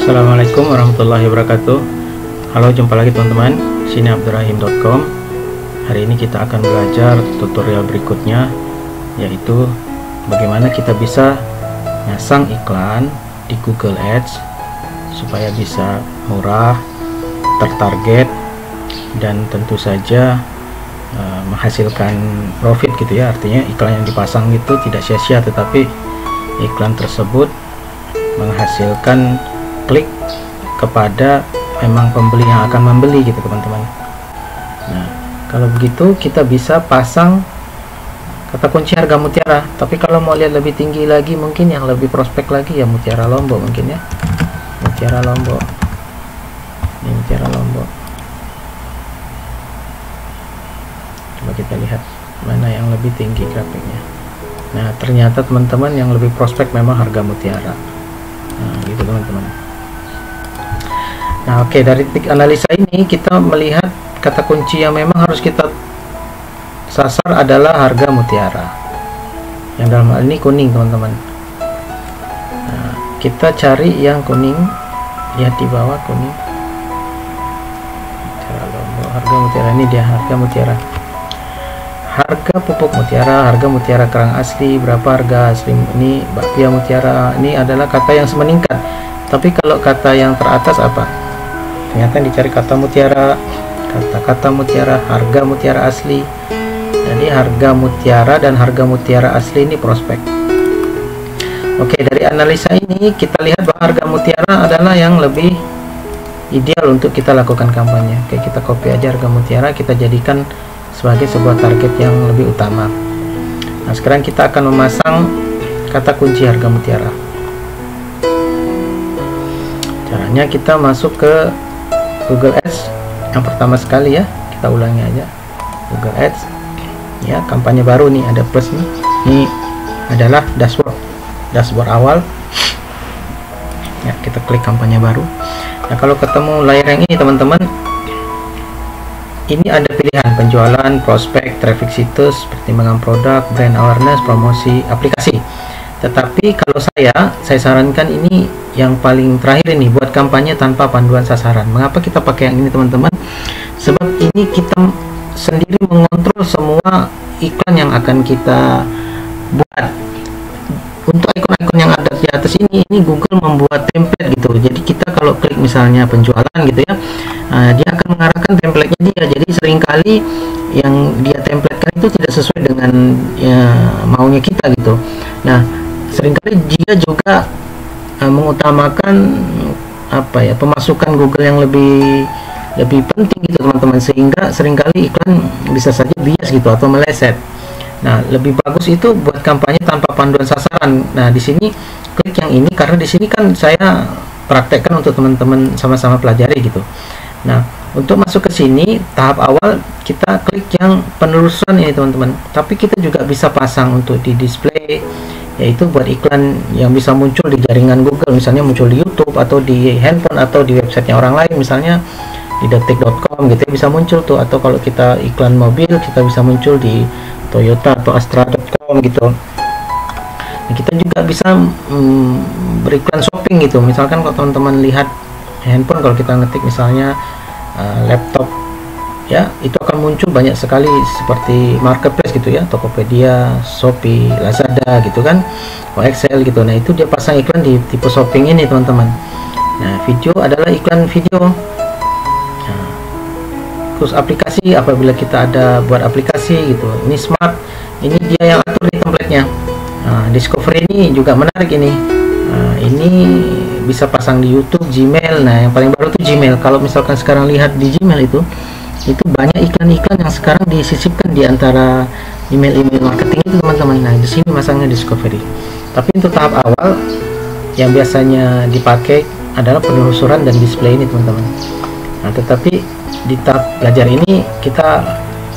Assalamualaikum warahmatullahi wabarakatuh. Halo, jumpa lagi teman-teman, sini abdurrahim.com. Hari ini kita akan belajar tutorial berikutnya, yaitu bagaimana kita bisa masang iklan di Google Ads supaya bisa murah, tertarget, dan tentu saja menghasilkan profit gitu ya. Artinya iklan yang dipasang itu tidak sia-sia, tetapi iklan tersebut menghasilkan klik kepada memang pembeli yang akan membeli gitu teman-teman. Nah, kalau begitu kita bisa pasang kata kunci harga mutiara. Tapi kalau mau lihat lebih tinggi lagi, mungkin yang lebih prospek lagi ya Mutiara Lombok mungkin ya. Mutiara Lombok. Ini Mutiara Lombok. Coba kita lihat mana yang lebih tinggi grafiknya. Nah, ternyata teman-teman yang lebih prospek memang harga mutiara. Nah, gitu teman-teman. Nah, oke, dari titik analisa ini kita melihat kata kunci yang memang harus kita sasar adalah harga mutiara. Yang dalam hal ini kuning, teman-teman. Nah, kita cari yang kuning. Lihat di bawah kuning. Mutiara Lombok, harga mutiara, ini dia harga mutiara. Harga pupuk mutiara, harga mutiara kerang asli, berapa harga asli ini, bakpia mutiara. Ini adalah kata yang meningkat. Tapi kalau kata yang teratas apa? Ternyata dicari kata mutiara, kata-kata mutiara, harga mutiara asli. Jadi harga mutiara dan harga mutiara asli ini prospek. Oke, dari analisa ini kita lihat bahwa harga mutiara adalah yang lebih ideal untuk kita lakukan kampanye. Oke, kita copy aja harga mutiara, kita jadikan sebagai sebuah target yang lebih utama. Nah, sekarang kita akan memasang kata kunci harga mutiara. Caranya kita masuk ke Google Ads yang pertama sekali ya, kita ulangi aja. Google Ads ya, kampanye baru nih, ada plus nih. Ini adalah dashboard awal ya, kita klik kampanye baru. Nah, kalau ketemu layar yang ini teman-teman, ini ada pilihan penjualan, prospek, traffic situs, pertimbangan produk, brand awareness, promosi, aplikasi. Tetapi kalau saya sarankan ini yang paling terakhir ini, buat kampanye tanpa panduan sasaran. Mengapa kita pakai yang ini teman-teman? Sebab ini kita sendiri mengontrol semua iklan yang akan kita buat. Untuk ikon-ikon yang ada di atas ini Google membuat template gitu. Jadi kita kalau klik misalnya penjualan gitu ya, dia akan mengarahkan template-nya dia. Jadi seringkali yang dia templatekan itu tidak sesuai dengan ya, maunya kita gitu. Nah, seringkali dia juga mengutamakan apa ya, pemasukan Google yang lebih penting gitu teman-teman, sehingga seringkali iklan bisa saja bias gitu atau meleset. Nah, lebih bagus itu buat kampanye tanpa panduan sasaran. Nah, di sini klik yang ini karena di sini kan saya praktekkan untuk teman-teman sama-sama pelajari gitu. Nah, untuk masuk ke sini tahap awal kita klik yang penelusuran ini teman-teman. Tapi kita juga bisa pasang untuk di display, yaitu buat iklan yang bisa muncul di jaringan Google, misalnya muncul di YouTube atau di handphone atau di websitenya orang lain, misalnya di detik.com gitu ya, bisa muncul tuh. Atau kalau kita iklan mobil, kita bisa muncul di Toyota atau Astra.com gitu. Nah, kita juga bisa beriklan shopping gitu. Misalkan kalau teman-teman lihat handphone, kalau kita ngetik misalnya laptop ya, itu akan muncul banyak sekali seperti marketplace gitu ya, Tokopedia, Shopee, Lazada gitu kan, OXL gitu. Nah, itu dia pasang iklan di tipe shopping ini teman-teman. Nah, video adalah iklan video. Nah, terus aplikasi, apabila kita ada buat aplikasi gitu, ini smart, ini dia yang atur di template-nya. Nah, Discovery ini juga menarik ini. Nah, ini bisa pasang di YouTube, Gmail. Nah, yang paling baru itu Gmail. Kalau misalkan sekarang lihat di Gmail itu banyak iklan-iklan yang sekarang disisipkan di antara email-email marketing itu teman-teman. Nah, di sini masangnya Discovery. Tapi untuk tahap awal yang biasanya dipakai adalah penelusuran dan display ini teman-teman. Nah, tetapi di tahap belajar ini kita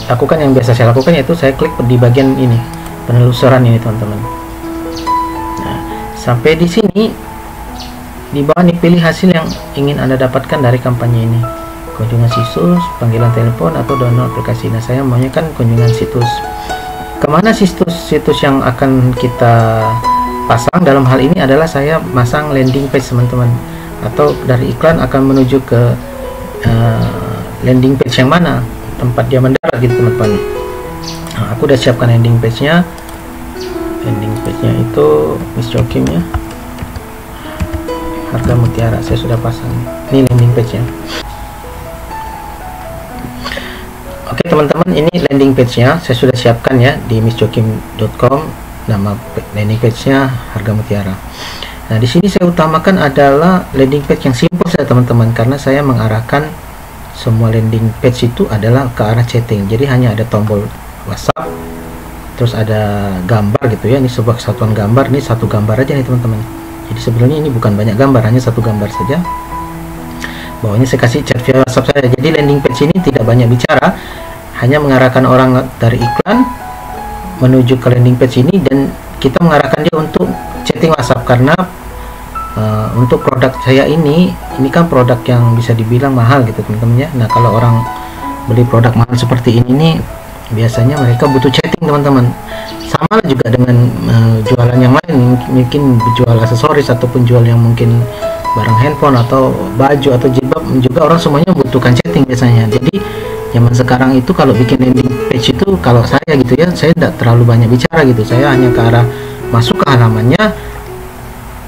lakukan yang biasa saya lakukan, yaitu saya klik di bagian ini, penelusuran ini teman-teman. Nah, sampai di sini di bawah nih, pilih hasil yang ingin Anda dapatkan dari kampanye ini. Kunjungan situs, panggilan telepon, atau download aplikasi. Nah, saya maunya kan kunjungan situs. Kemana situs yang akan kita pasang dalam hal ini adalah saya masang landing page teman-teman. atau dari iklan akan menuju ke landing page yang mana, tempat dia mendarat gitu teman-teman. Nah, aku udah siapkan landing page-nya. Landing page-nya itu Miss Jokim ya, harga mutiara saya sudah pasang. Ini landing page-nya. Oke teman-teman, ini landing page-nya saya sudah siapkan ya di missjokim.com. Nama landing page-nya harga mutiara. Nah, di sini saya utamakan adalah landing page yang simple saja teman-teman, karena saya mengarahkan semua landing page itu adalah ke arah chatting. Jadi hanya ada tombol WhatsApp, terus ada gambar gitu ya. Ini sebuah kesatuan gambar, ini satu gambar aja nih teman-teman. Jadi sebenarnya ini bukan banyak gambar, hanya satu gambar saja. Bawahnya saya kasih chat via WhatsApp saja. Jadi landing page ini tidak banyak bicara, hanya mengarahkan orang dari iklan menuju ke landing page ini, dan kita mengarahkan dia untuk chatting WhatsApp. Karena untuk produk saya ini kan produk yang bisa dibilang mahal gitu teman-teman ya. Nah, kalau orang beli produk mahal seperti ini nih, biasanya mereka butuh chatting teman-teman. Sama juga dengan jualan yang lain, mungkin jual aksesoris ataupun jual yang mungkin barang handphone atau baju atau jilbab, juga orang semuanya membutuhkan chatting biasanya. Jadi zaman sekarang itu kalau bikin landing page itu, kalau saya gitu ya, saya tidak terlalu banyak bicara gitu. Saya hanya ke arah masuk ke halamannya,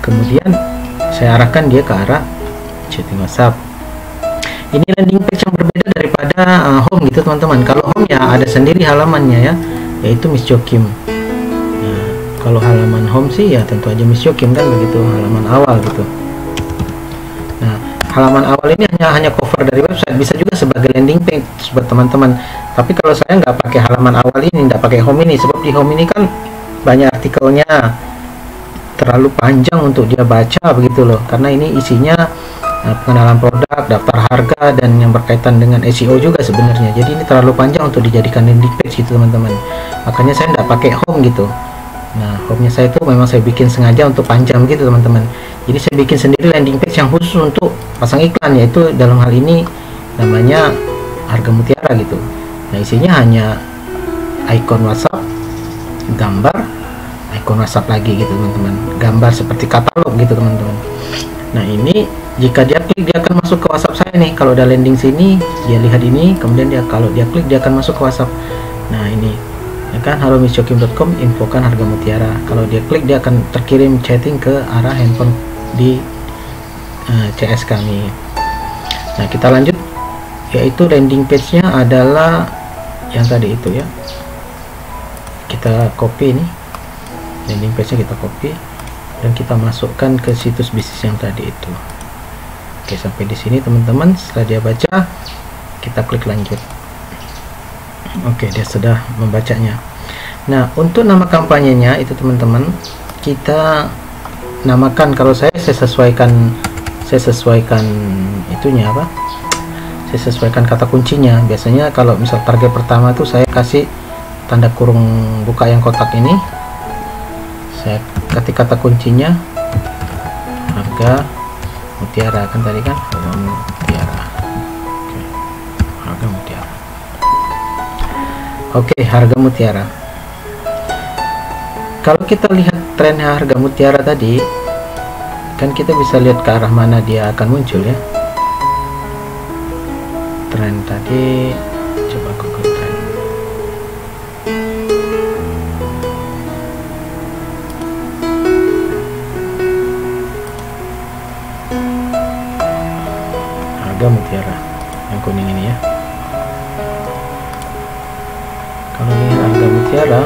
kemudian saya arahkan dia ke arah chatting WhatsApp. Ini landing page yang berbeda daripada home gitu teman-teman. Kalau home ya ada sendiri halamannya ya, yaitu Miss Jokim. Nah, kalau halaman home sih ya tentu aja Miss Jokim kan begitu, halaman awal gitu. Nah, halaman awal ini hanya cover dari website, bisa juga sebagai landing page buat teman-teman. Tapi kalau saya nggak pakai halaman awal ini, nggak pakai home ini, sebab di home ini kan banyak artikelnya, terlalu panjang untuk dia baca begitu loh, karena ini isinya pengenalan produk, daftar harga, dan yang berkaitan dengan SEO juga sebenarnya. Jadi ini terlalu panjang untuk dijadikan landing page gitu teman-teman. Makanya saya tidak pakai home gitu. Nah, home-nya saya itu memang saya bikin sengaja untuk panjang gitu teman-teman. Jadi saya bikin sendiri landing page yang khusus untuk pasang iklan, yaitu dalam hal ini namanya harga mutiara gitu. Nah, isinya hanya icon WhatsApp, gambar, icon WhatsApp lagi gitu teman-teman, gambar seperti katalog gitu teman-teman. Nah, ini jika dia klik dia akan masuk ke WhatsApp saya nih. Kalau ada landing sini dia lihat ini, kemudian kalau dia klik dia akan masuk ke WhatsApp. Nah, ini ya kan, halo missjokim.com, infokan harga mutiara. Kalau dia klik dia akan terkirim chatting ke arah handphone di CS kami. Nah, kita lanjut, yaitu landing page nya adalah yang tadi itu ya. Kita copy ini landing page nya, kita copy dan kita masukkan ke situs bisnis yang tadi itu. Oke, sampai di sini teman-teman. Setelah dia baca, kita klik lanjut. Oke, dia sudah membacanya. Nah, untuk nama kampanyenya itu teman-teman, kita namakan, kalau saya sesuaikan itunya apa, saya sesuaikan kata kuncinya. Biasanya kalau misal target pertama tuh saya kasih tanda kurung buka yang kotak ini, saya ketik kata kuncinya harga mutiara, kan tadi kan harga mutiara. Oke, harga mutiara. Oke, harga mutiara. Kalau kita lihat trennya harga mutiara tadi, kan kita bisa lihat ke arah mana dia akan muncul ya. Tren tadi, coba Google Trend. Harga mutiara yang kuning ini ya. Kalau ini harga mutiara,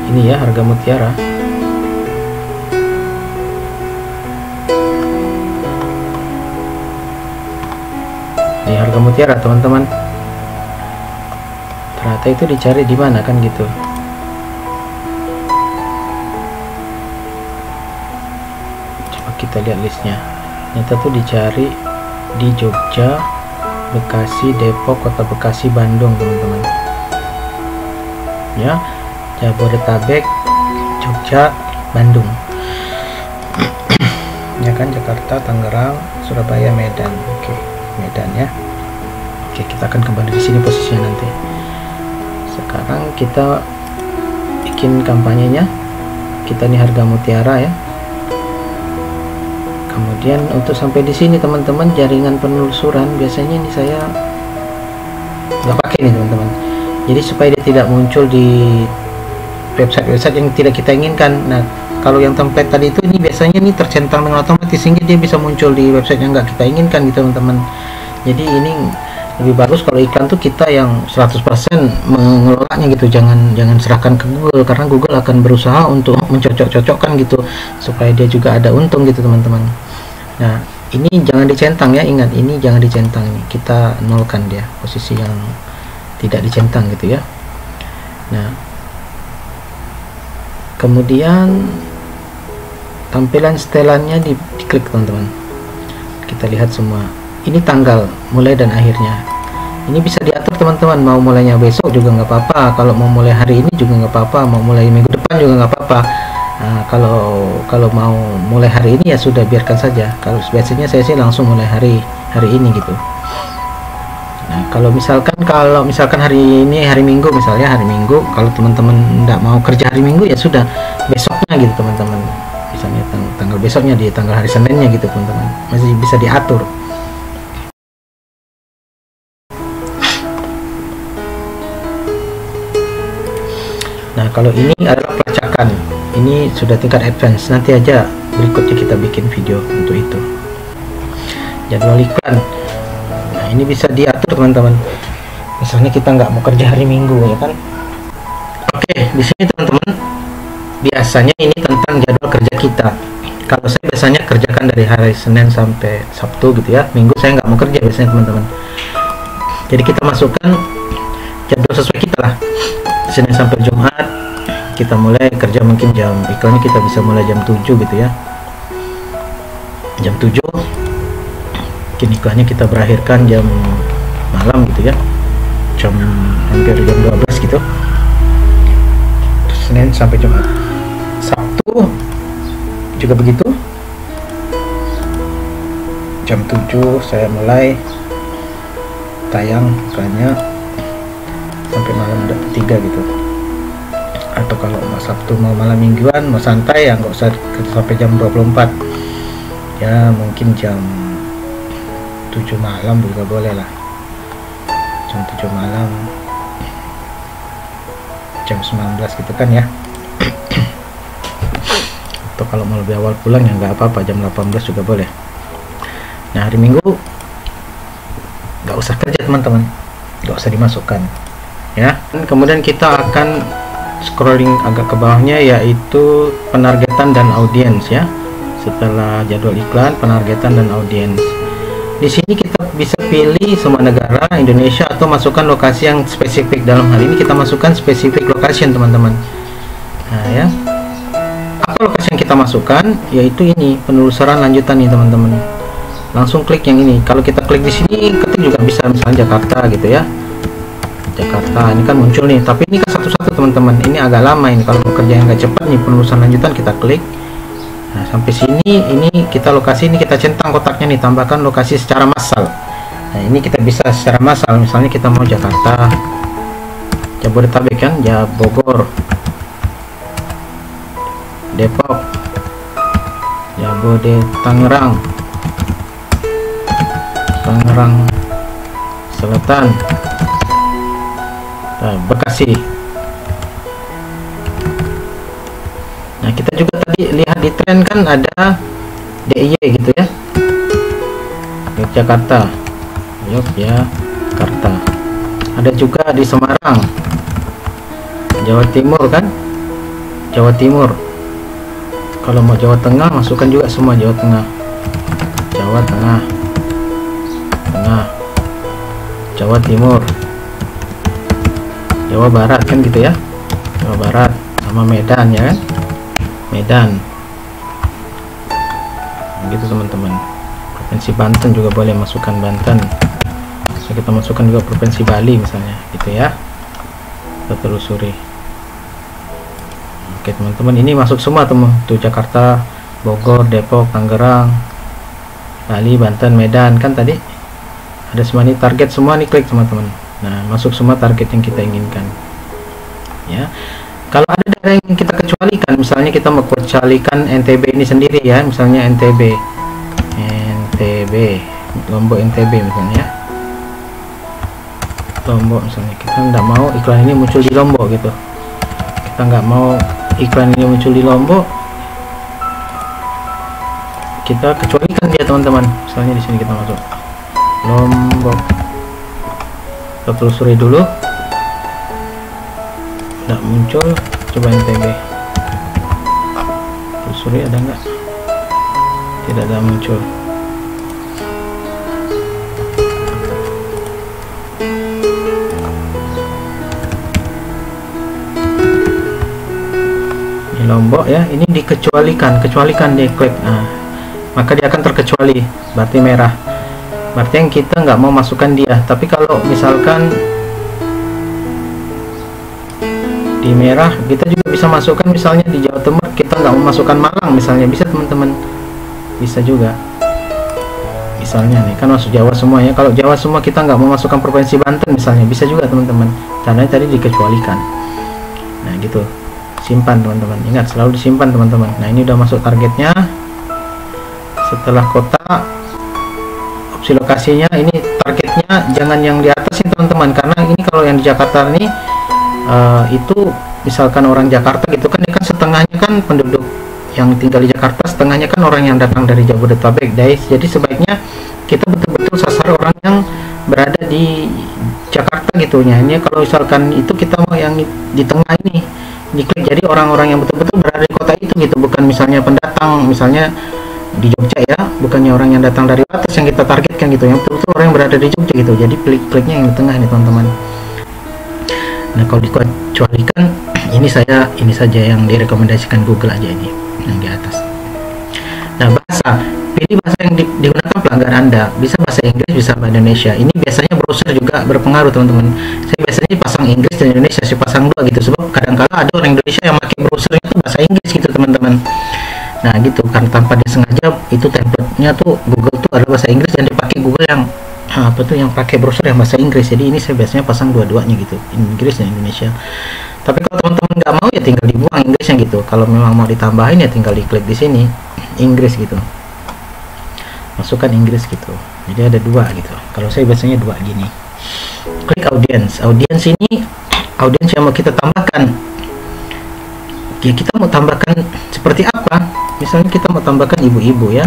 ini ya harga mutiara. Ini harga mutiara teman-teman. Ternyata itu dicari di mana kan gitu. Coba kita lihat listnya. Ternyata tuh dicari di Jogja, Bekasi, Depok, Kota Bekasi, Bandung teman-teman. Ya, Jabodetabek, Jogja, Bandung. Ya kan, Jakarta, Tangerang, Surabaya, Medan. Oke, Medan ya. Oke, kita akan kembali di sini posisinya nanti. Sekarang kita bikin kampanyenya. Kita nih harga mutiara ya. Kemudian untuk sampai di sini teman-teman, jaringan penelusuran biasanya ini saya nggak pakai nih teman-teman. Jadi supaya dia tidak muncul di website-website yang tidak kita inginkan. Nah, kalau yang template tadi itu ini biasanya ini tercentang dengan otomatis sehingga dia bisa muncul di website yang nggak kita inginkan gitu teman-teman. Jadi ini lebih bagus kalau iklan tuh kita yang 100% mengelolanya gitu, jangan serahkan ke Google, karena Google akan berusaha untuk mencocok-cocokkan gitu supaya dia juga ada untung gitu teman-teman. Nah, ini jangan dicentang ya, ingat ini jangan dicentang, ini kita nolkan dia posisi yang tidak dicentang gitu ya. Nah, kemudian tampilan setelannya diklik teman-teman, kita lihat semua. Ini tanggal mulai dan akhirnya. Ini bisa diatur teman-teman, mau mulainya besok juga nggak apa-apa, kalau mau mulai hari ini juga nggak apa-apa, mau mulai minggu depan juga nggak apa-apa. Nah, kalau mau mulai hari ini ya sudah biarkan saja. Kalau biasanya saya sih langsung mulai hari ini gitu. Nah, kalau misalkan hari ini hari Minggu, misalnya hari Minggu, kalau teman-teman nggak mau kerja hari Minggu ya sudah besoknya gitu teman-teman. Misalnya tanggal besoknya di tanggal hari Seninnya gitu teman-teman, masih bisa diatur. Nah, kalau ini adalah pelacakan, ini sudah tingkat advance, nanti aja berikutnya kita bikin video untuk itu. Jadwal iklan, nah ini bisa diatur teman-teman, misalnya kita nggak mau kerja hari Minggu ya kan. Oke, di sini teman-teman, biasanya ini tentang jadwal kerja kita. Kalau saya biasanya kerjakan dari hari Senin sampai Sabtu gitu ya, Minggu saya nggak mau kerja biasanya teman-teman. Jadi kita masukkan jadwal sesuai kita lah, Senin sampai Jumat kita mulai kerja, mungkin iklannya kita bisa mulai jam 7 gitu ya, jam 7 mungkin iklannya kita berakhirkan jam malam gitu ya, hampir jam 12 gitu. Terus Senin sampai Jumat. Sabtu juga begitu, jam 7 saya mulai tayang iklannya sampai malam 3 gitu. Atau kalau mau Sabtu mau malam mingguan, mau santai ya nggak usah sampai jam 24 ya, mungkin jam 7 malam juga boleh lah, jam 7 malam, jam 19 gitu kan ya. Atau kalau mau lebih awal pulang ya nggak apa-apa, jam 18 juga boleh. Nah, hari Minggu nggak usah kerja teman-teman, nggak usah dimasukkan ya. Kemudian kita akan scrolling agak ke bawahnya, yaitu penargetan dan audiens ya. Setelah jadwal iklan, penargetan dan audiens, di sini kita bisa pilih semua negara Indonesia atau masukkan lokasi yang spesifik. Dalam hal ini kita masukkan spesifik location teman-teman. Nah ya, apa lokasi yang kita masukkan? Yaitu ini penelusuran lanjutan nih teman-teman. Langsung klik yang ini. Kalau kita klik di sini, ketik juga bisa, misalnya Jakarta gitu ya. Jakarta ini kan muncul nih, tapi ini kan satu-satu teman-teman, ini agak lama ini kalau kerja yang nggak cepat nih. Penelusuran lanjutan kita klik. Nah, sampai sini ini kita lokasi, ini kita centang kotaknya nih, tambahkan lokasi secara massal. Nah, ini kita bisa secara massal, misalnya kita mau Jakarta, Jabodetabek kan, ya Bogor, Depok, Tangerang Selatan, Bekasi. Nah, kita juga tadi lihat di tren kan ada DIY gitu ya, Yogyakarta, ada juga di Semarang, Jawa Timur kan, Jawa Timur. Kalau mau Jawa Tengah, masukkan juga semua Jawa Tengah, Jawa Timur, Jawa Barat kan gitu ya, Jawa Barat sama Medan ya kan, Medan gitu teman-teman. Provinsi Banten juga boleh, masukkan Banten. So, kita masukkan juga Provinsi Bali misalnya gitu ya, kita telusuri. Oke teman-teman, ini masuk semua tuh Jakarta, Bogor, Depok, Tangerang, Bali, Banten, Medan kan tadi ada semua nih, target semua nih, klik teman-teman. Nah, masuk semua target yang kita inginkan ya. Kalau ada daerah yang kita kecualikan, misalnya kita mau kecualikan NTB ini sendiri ya, misalnya NTB, NTB, Lombok NTB misalnya ya. Lombok misalnya, kita nggak mau iklan ini muncul di Lombok gitu, kita nggak mau iklan ini muncul di Lombok, kita kecualikan dia teman-teman. Misalnya di sini kita masuk Lombok, kita telusuri dulu, nggak muncul, coba NTB, telusuri ada nggak, tidak ada muncul. Lombok ya, ini dikecualikan, di klik, nah maka dia akan terkecuali, berarti merah, berarti yang kita nggak mau masukkan dia. Tapi kalau misalkan di merah, kita juga bisa masukkan, misalnya di Jawa Timur kita nggak mau masukkan Malang misalnya, bisa teman-teman, bisa juga. Misalnya nih kan masuk Jawa semua ya, kalau Jawa semua kita nggak mau masukkan Provinsi Banten misalnya, bisa juga teman-teman, caranya tadi dikecualikan. Nah gitu, simpan teman-teman, ingat selalu disimpan teman-teman. Nah ini udah masuk targetnya. Setelah kota, opsi lokasinya, ini targetnya jangan yang di atas ini teman-teman, karena ini kalau yang di Jakarta ini itu misalkan orang Jakarta gitu kan, ini kan setengahnya kan penduduk yang tinggal di Jakarta, setengahnya kan orang yang datang dari Jabodetabek, jadi sebaiknya kita betul-betul sasar orang yang berada di Jakarta gitu ya. Ini kalau misalkan itu kita mau yang di tengah ini diklik, jadi orang-orang yang betul-betul berada di kota itu gitu, bukan misalnya pendatang misalnya di Jogja ya, bukannya orang yang datang dari atas yang kita targetkan gitu, yang betul-betul orang yang berada di Jogja gitu, jadi klik-kliknya yang di tengah nih teman-teman. Nah kalau dikecualikan, ini saja yang direkomendasikan Google aja, ini yang di atas. Nah bahasa, pilih bahasa yang digunakan pelanggan Anda, bisa bahasa Inggris, bisa bahasa Indonesia. Ini biasanya browser juga berpengaruh teman-teman. Saya biasanya pasang Inggris dan Indonesia, saya pasang dua gitu, sebab kadang-kala ada orang Indonesia yang pakai browser itu bahasa Inggris gitu teman-teman. Nah gitu kan, tanpa disengaja itu template-nya tuh Google tuh adalah bahasa Inggris dan dipakai Google yang yang pakai browser yang bahasa Inggris. Jadi ini saya biasanya pasang dua-duanya gitu, Inggris dan Indonesia. Tapi kalau teman-teman nggak mau ya tinggal dibuang Inggrisnya gitu. Kalau memang mau ditambahin ya tinggal diklik di sini Inggris gitu, masukkan Inggris gitu. Jadi ada dua gitu. Kalau saya biasanya dua gini. Klik audience. Audience ini audience yang mau kita tambahkan. Ya kita mau tambahkan seperti apa? Misalnya kita mau tambahkan ibu-ibu ya.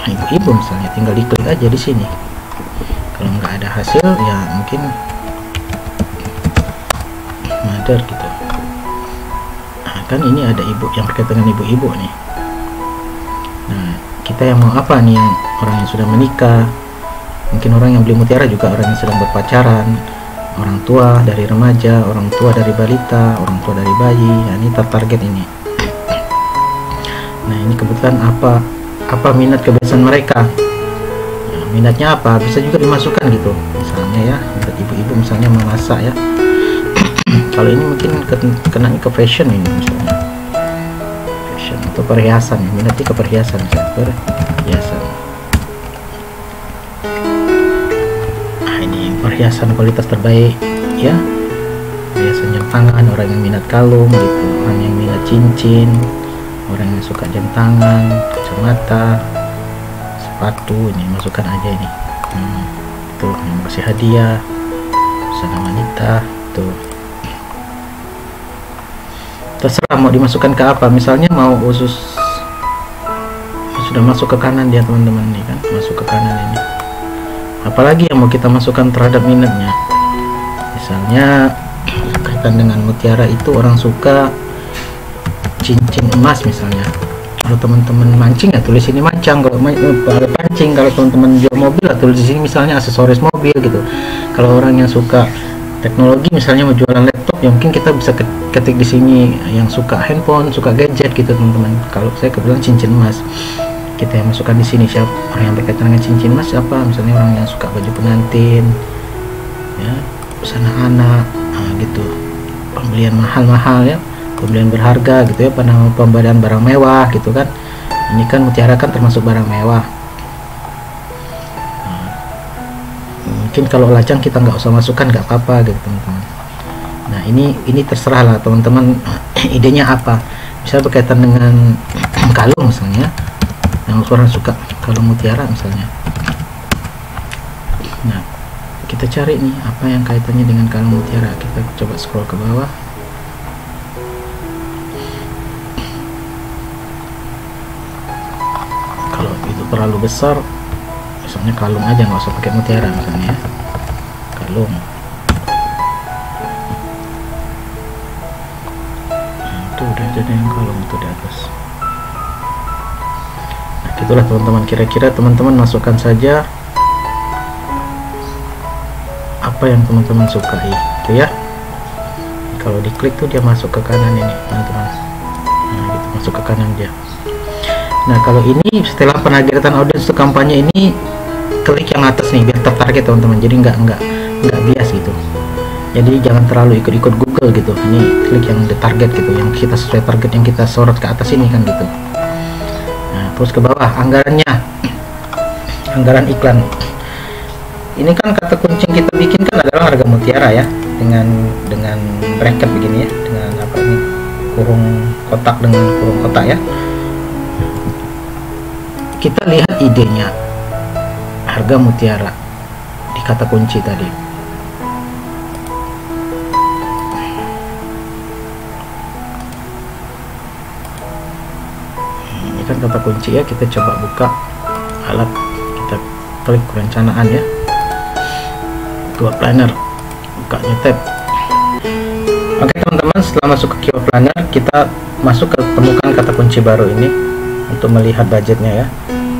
Ibu-ibu misalnya, tinggal diklik aja di sini. Kalau nggak ada hasil ya mungkin mother gitu. Nah, kan ini ada ibu yang berkaitan dengan ibu-ibu nih. Nah kita yang mau apa nih, yang orang yang sudah menikah, mungkin orang yang beli mutiara juga orang yang sedang berpacaran, orang tua dari remaja, orang tua dari balita, orang tua dari bayi. Nah ini target ini. Nah ini kebetulan apa minat kebiasaan mereka, nah, minatnya apa bisa juga dimasukkan gitu, misalnya ya buat ibu-ibu misalnya memasak ya. Kalau ini mungkin kena ke fashion ini, misalnya fashion atau perhiasan ya, minatnya ke perhiasan, perhiasan. Nah ini perhiasan kualitas terbaik ya, perhiasan jam tangan, orang yang minat kalung gitu, orang yang minat cincin, orang yang suka jam tangan, kacamata, sepatu, ini masukkan aja ini. Tuh yang kasih hadiah, busana wanita, tuh. Terserah mau dimasukkan ke apa. Misalnya mau khusus, sudah masuk ke kanan dia teman-teman nih kan, masuk ke kanan ini. Apalagi yang mau kita masukkan terhadap minatnya. Misalnya berkaitan dengan mutiara itu orang suka cincin emas misalnya. Kalau teman-teman mancing ya tulis ini mancang, kalau pancing. Kalau teman-teman jual mobil ya tulis di sini misalnya aksesoris mobil gitu. Kalau orang yang suka teknologi misalnya mau jualan laptop ya mungkin kita bisa ketik di sini yang suka handphone, suka gadget gitu teman-teman. Kalau saya kebetulan cincin emas, kita yang masukkan di sini siapa orang yang berkaitan dengan cincin emas, siapa misalnya orang yang suka baju pengantin ya, busana anak, nah, gitu, pembelian mahal-mahal ya, pembelian berharga gitu ya, pembelian barang mewah gitu kan. Ini kan mutiara kan termasuk barang mewah. Nah, mungkin kalau lajang kita nggak usah masukkan, nggak apa-apa gitu teman-teman. Nah ini terserah lah teman-teman idenya apa. Bisa berkaitan dengan kalung misalnya, yang orang suka kalung mutiara misalnya. Nah, kita cari nih apa yang kaitannya dengan kalung mutiara. Kita coba scroll ke bawah. Kalau itu terlalu besar, misalnya kalung aja, nggak usah pakai mutiara misalnya ya. Kalung. Nah, itu udah jadi yang kalung itu di atas. Nah, itulah teman-teman, kira-kira teman-teman masukkan saja apa yang teman-teman sukai itu ya. Kalau diklik tuh dia masuk ke kanan ini teman-teman. Nah gitu, masuk ke kanan dia. Nah kalau ini setelah penargetan audience untuk kampanye ini, klik yang atas nih biar tertarget teman-teman, jadi nggak bias gitu. Jadi jangan terlalu ikut-ikut Google gitu. Ini klik yang the target gitu, yang kita sesuai target yang kita sorot ke atas ini kan gitu. Nah terus ke bawah anggarannya, anggaran iklan. Ini kan kata kunci yang kita bikin kan adalah harga mutiara ya, dengan bracket begini ya, dengan apa ini, kurung kotak dengan kurung kotak ya. Kita lihat idenya, harga mutiara di kata kunci tadi. Ini kan kata kunci ya, kita coba buka alat, kita klik perencanaan ya. Keyword Planner, bukanya tab. Oke teman-teman, setelah masuk ke Keyword Planner, kita masuk ke temukan kata kunci baru ini untuk melihat budgetnya ya.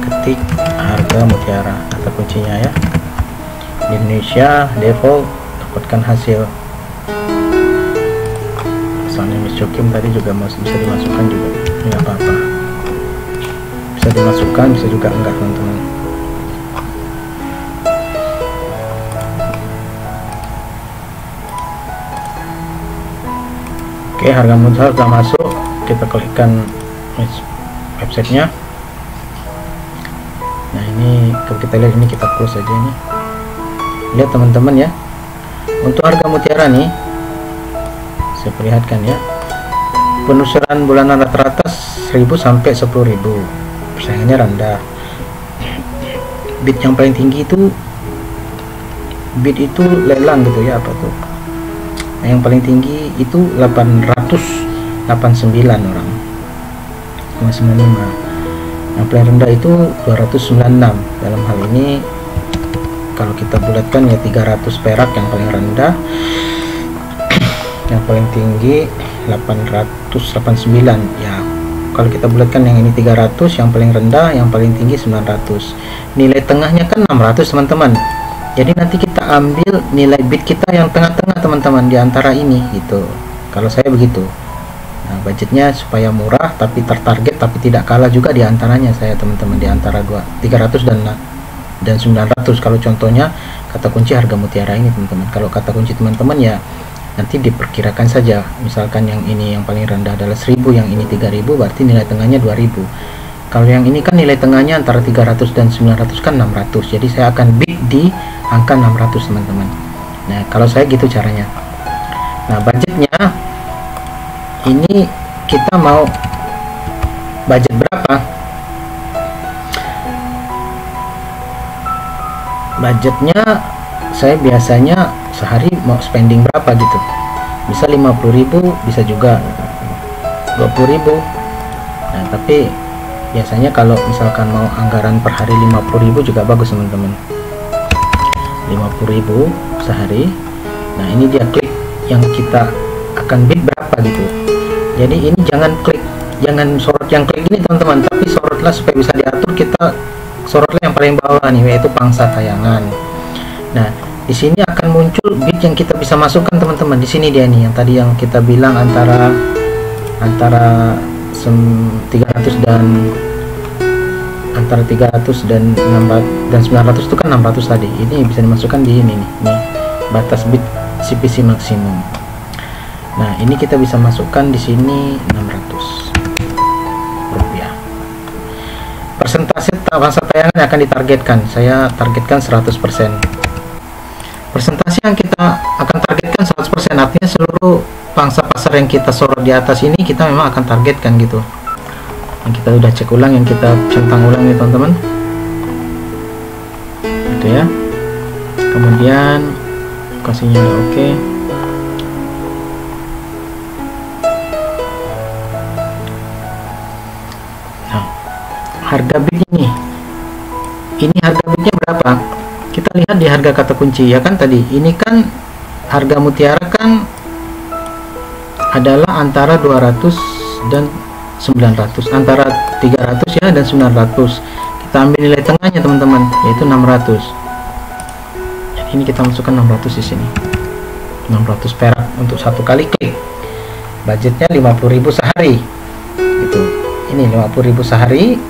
Ketik harga mutiara, kata kuncinya ya. Di Indonesia default, dapatkan hasil. Misalnya Miss Jokim tadi juga bisa dimasukkan juga, nggak apa-apa. Bisa dimasukkan, bisa juga enggak teman-teman. Oke, harga mutiara sudah masuk, kita klikkan websitenya. Nah ini kalau kita lihat ini, kita close aja ini. Lihat teman-teman ya, untuk harga mutiara nih saya perlihatkan ya, penelusuran bulanan rata-rata 1000 sampai 10.000, persaingannya rendah. Bid yang paling tinggi itu bid itu lelang gitu ya, apa tuh, nah, yang paling tinggi itu 889 orang, 95. Yang paling rendah itu 296. Dalam hal ini kalau kita bulatkan ya 300 perak yang paling rendah, yang paling tinggi 889 ya. Kalau kita bulatkan yang ini 300, yang paling rendah, yang paling tinggi 900. Nilai tengahnya kan 600 teman-teman. Jadi nanti kita ambil nilai bid kita yang tengah-tengah teman-teman, di antara ini gitu. Kalau saya begitu. Nah, budgetnya supaya murah tapi tertarget, tapi tidak kalah juga di antaranya saya teman-teman, di antara 300 dan 900. Kalau contohnya kata kunci harga mutiara ini teman-teman. Kalau kata kunci teman-teman ya nanti diperkirakan saja. Misalkan yang ini yang paling rendah adalah 1000, yang ini 3000, berarti nilai tengahnya 2000. Kalau yang ini kan nilai tengahnya antara 300 dan 900 kan 600. Jadi saya akan bid di angka 600 teman-teman. Nah kalau saya gitu caranya. Nah budgetnya ini kita mau budget berapa? Budgetnya saya biasanya sehari mau spending berapa gitu, bisa 50.000, bisa juga 20.000. Nah tapi biasanya kalau misalkan mau anggaran per hari 50.000 juga bagus teman-teman, 50.000 sehari. Nah ini dia klik yang kita akan bid berapa gitu. Jadi ini jangan sorot yang klik ini teman-teman, tapi sorotlah supaya bisa diatur. Kita sorotlah yang paling bawah nih, yaitu pangsa tayangan. Nah di sini akan muncul bid yang kita bisa masukkan teman-teman. Di sini dia nih yang tadi yang kita bilang antara 300 dan 900 itu kan 600 tadi. Ini bisa dimasukkan di ini nih, batas bid CPC maksimum. Nah ini kita bisa masukkan di sini 600 rupiah. Persentase pangsa tayangan yang akan ditargetkan, saya targetkan 100%. Persentase yang kita akan targetkan 100%, artinya seluruh pangsa pasar yang kita sorot di atas ini kita memang akan targetkan gitu. Yang kita udah cek ulang, yang kita centang ulang nih teman-teman. kemudian lokasinya udah oke. Nah, harga bid ini harga bidnya berapa? Kita lihat di harga kata kunci ya kan, tadi ini kan harga mutiara kan adalah antara 200 dan 900, antara 300 ya dan 900. Kita ambil nilai tengahnya teman-teman, yaitu 600. Jadi ini kita masukkan 600 di sini, 600 perak untuk satu kali klik. Budgetnya 50.000 sehari gitu. Ini 50.000 sehari,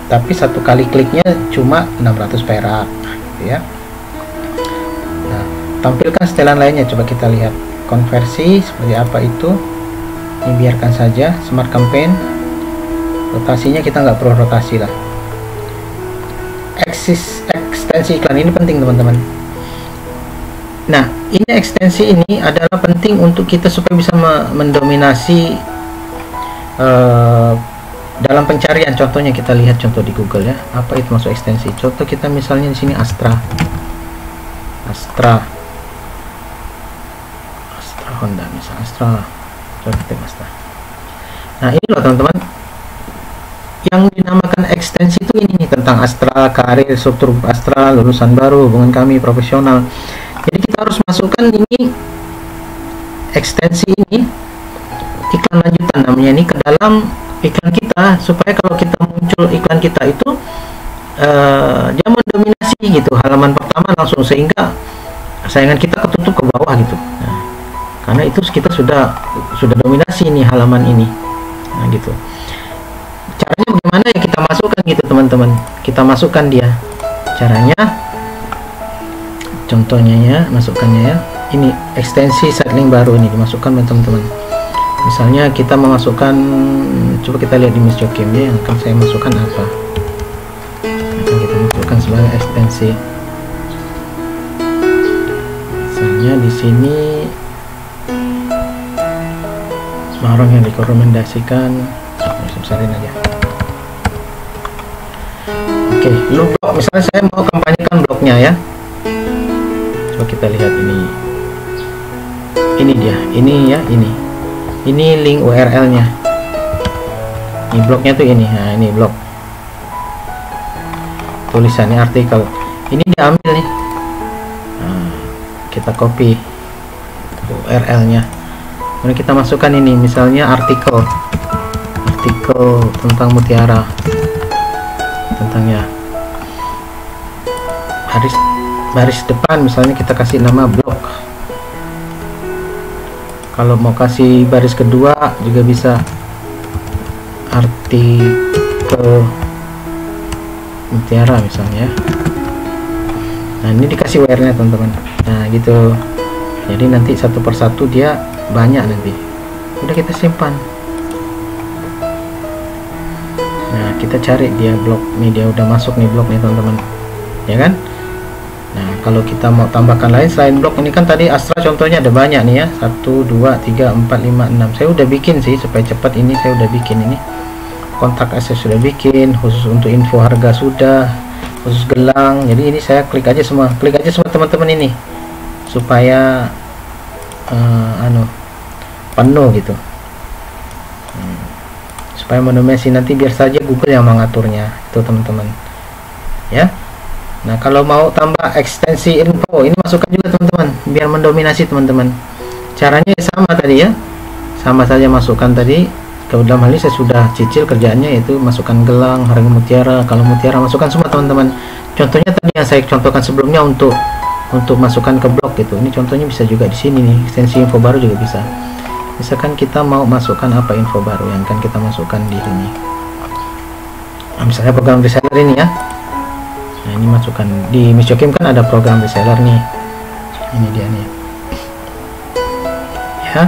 tapi satu kali kliknya cuma 600 perak gitu ya. Nah, tampilkan setelan lainnya, coba kita lihat konversi seperti apa itu. Ini biarkan saja, smart campaign. Rotasinya kita nggak perlu rotasi lah. Ekstensi iklan ini penting teman-teman. Nah, ini ekstensi ini adalah penting untuk kita supaya bisa mendominasi dalam pencarian. Contohnya kita lihat contoh di Google ya, apa itu masuk ekstensi. Contoh kita misalnya di sini Astra Honda, misalnya Astra. Coba kita Astra. Nah, ini loh teman-teman, yang dinamakan ekstensi itu ini nih, tentang Astra, karir, struktur Astra, lulusan baru, hubungan kami, profesional. Jadi kita harus masukkan ini ekstensi ini, iklan lanjutan namanya ini, ke dalam iklan kita, supaya kalau kita muncul iklan kita itu dia mendominasi gitu halaman pertama langsung, sehingga saingan kita ketutup ke bawah gitu. Nah, karena itu kita sudah dominasi ini halaman ini. Nah gitu. Caranya bagaimana ya, kita masukkan gitu teman-teman, kita masukkan dia. Caranya, contohnya ya, masukkannya ya, ini ekstensi sidelink baru ini dimasukkan teman-teman. Misalnya kita memasukkan, coba kita lihat di Miss Jokim ya, yang akan saya masukkan apa, akan kita masukkan sebagai ekstensi. Misalnya di sini barang yang direkomendasikan, besarin aja. Oke, lu blog, misalnya saya mau kampanyekan blognya ya. Coba kita lihat ini dia, ini ya, ini link URL-nya. Ini blognya tuh ini, nah ini blog. Tulisannya artikel. Ini diambil nih. Nah, kita copy URL-nya. Kemudian kita masukkan ini, misalnya artikel tentang mutiara, tentangnya baris depan misalnya kita kasih nama blog. Kalau mau kasih baris kedua juga bisa, artikel mutiara misalnya. Nah, ini dikasih URL-nya teman-teman. Nah gitu, jadi nanti satu persatu dia banyak nanti. Udah kita simpan. Nah, kita cari dia blog nih, dia udah masuk nih blog nih teman-teman, ya kan. Nah, kalau kita mau tambahkan lain selain blog ini, kan tadi Astra contohnya ada banyak nih ya, 1, 2, 3, 4, 5, 6. Saya udah bikin sih supaya cepat, ini saya udah bikin ini. Kontak akses sudah bikin, khusus untuk info harga sudah, khusus gelang. Jadi ini saya klik aja semua teman-teman ini, supaya penuh gitu, supaya mendominasi. Nanti biar saja Google yang mengaturnya itu teman-teman ya. Nah, kalau mau tambah ekstensi info, ini masukkan juga teman-teman, biar mendominasi teman-teman. Caranya sama tadi ya, sama saja masukkan tadi. Kalau dalam hal ini saya sudah cicil kerjaannya, yaitu masukkan gelang, harga mutiara. Kalau mutiara masukkan semua teman-teman. Contohnya tadi yang saya contohkan sebelumnya untuk masukkan ke blog gitu. Ini contohnya bisa juga di sini nih, ekstensi info baru juga bisa. Misalkan kita mau masukkan apa info baru yang akan kita masukkan di sini. Nah, misalnya program reseller ini ya. Nah, ini masukkan di Miss Jokim kan ada program reseller nih. Ini dia nih. Ya.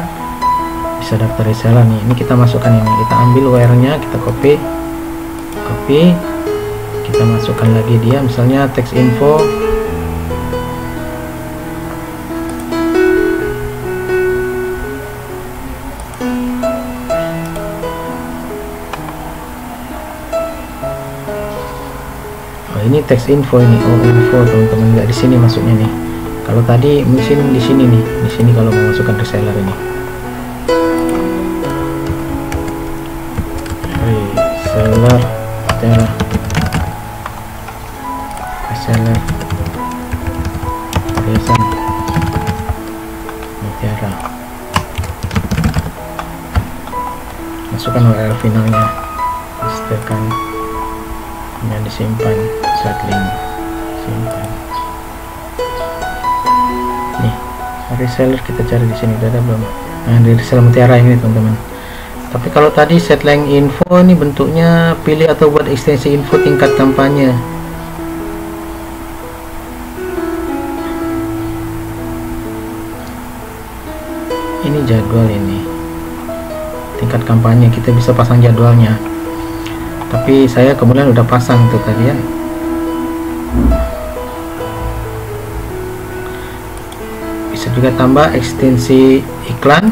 Bisa daftar reseller nih. Ini kita masukkan ini. Kita ambil URL-nya, kita copy. Kita masukkan lagi dia, misalnya teks info. Oh, ini text info ini. Oh, info teman-teman, nggak di sini masuknya nih. Kalau tadi mungkin di sini nih, di sini kalau memasukkan reseller ini. Reseller Mutiara, reseller perhiasan Mutiara. Masukkan URL finalnya, pastikan yang disimpan, settling, simpan. Nih, reseller kita cari di sini, udah ada belum? Nah, di reseller Mutiara ini teman-teman. Tapi kalau tadi settling info ini bentuknya pilih atau buat ekstensi info tingkat kampanye. Ini jadwal ini. Tingkat kampanye kita bisa pasang jadwalnya. Tapi saya kemudian udah pasang tuh tadi ya. Bisa juga tambah ekstensi iklan.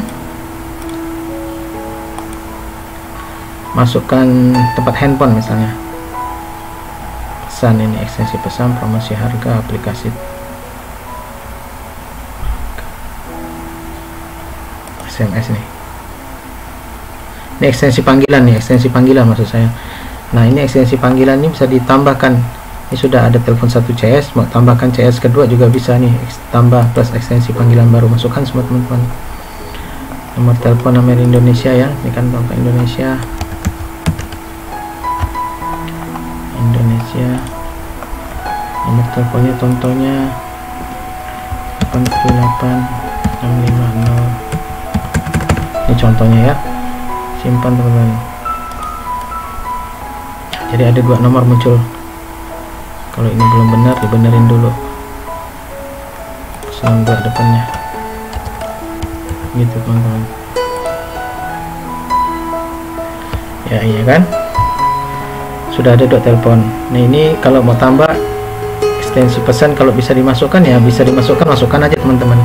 Masukkan tempat handphone misalnya. Pesan ini, ekstensi pesan, promosi harga, aplikasi. SMS nih. Ini ekstensi panggilan nih, ekstensi panggilan maksud saya. Nah, ini ekstensi panggilan ini bisa ditambahkan. Ini sudah ada telepon 1 CS, mau tambahkan CS kedua juga bisa nih, tambah plus ekstensi panggilan baru, masukkan semua teman-teman. Nomor telepon nomor Indonesia ya, ini kan nomor Indonesia. Nomor teleponnya contohnya 87650. Ini contohnya ya, simpan teman-teman. Jadi ada 2 nomor muncul. Kalau ini belum benar, dibenerin dulu 92 depannya gitu teman-teman ya. Iya kan, sudah ada 2 telepon. Nah, ini kalau mau tambah ekstensi pesan, kalau bisa dimasukkan ya bisa dimasukkan, masukkan aja teman-teman,